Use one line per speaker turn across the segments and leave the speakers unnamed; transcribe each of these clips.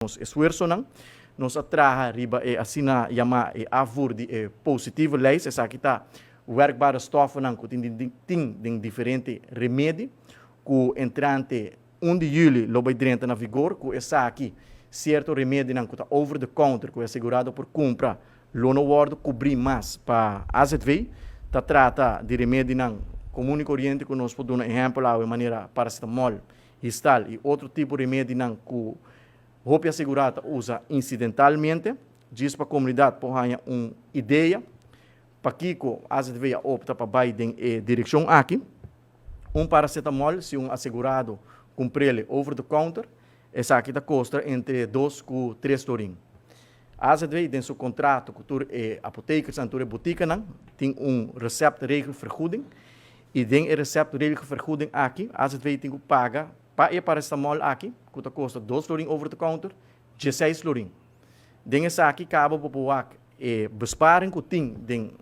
nos esforço não nos atraha riba assina yama avur de positivo leis essa aqui tá werkbare stoffen não que tem diferente remédio que entrante 1 de julho logo entra na vigor que essa aqui certo remédio não que tá over the counter que é assegurado por compra lono word cobrir mais para AZV tá trata de remédio não comum e corrente que nós podemos exemplo de maneira paracetamol Ristal e outro tipo de remédio não que roupa assegurada usa incidentalmente, diz para a comunidade por ganhar uma ideia, para que a gente opta para vai em direção aqui, paracetamol, se assegurado comprar ele over the counter, essa aqui está custa entre 2 e 3 dorinhos. A gente tem seu contrato com a apoteca, a botica, tem receita regel vergoeding, e tem receita regel vergoeding aqui, a gente tem que pagar para o paracetamol aqui, que custa 2 florin over the counter, 16 florin. Den essa aqui acaba por boar besparing que tem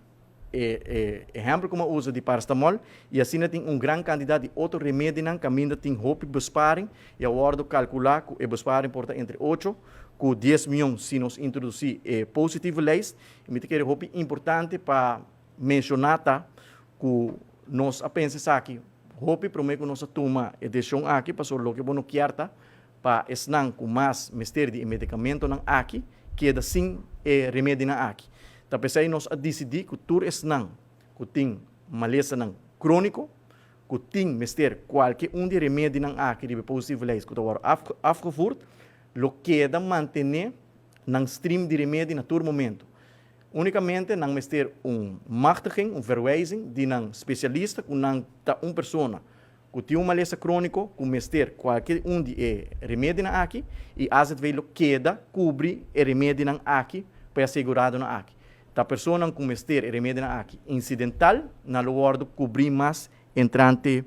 exemplo como usa de paracetamol e assim tem grande quantidade de outro remédio que ainda tem roupa besparing e a hora de calcular que o besparing porta entre 8 e 10 milhões se nós introduzir positivo leis. E me quero roupa importante para mencionar que nós pensamos aqui roupa prometo que nós toma a decisão aqui para o que não quer para esnan com mais mistério de medicamento não aqui que é sim remédio não aqui. Tá pensei nós a decidir que tur esnan que tem maleza não crônico que tem mistério qualquer de remédio não aqui de positivo leis que agora afgevoerd lo queda manter não stream de remédio na tur momento. Unicamente não mestre machtiging, verwijzing de um especialista, com uma pessoa que tem uma maleza crônica, com mestre qualquer de remédio na aqui e às vezes queda cobrir o remédio na aqui para assegurado na aqui. A pessoa com mestre remédio na aqui incidental na lugar de cobrir mais entrante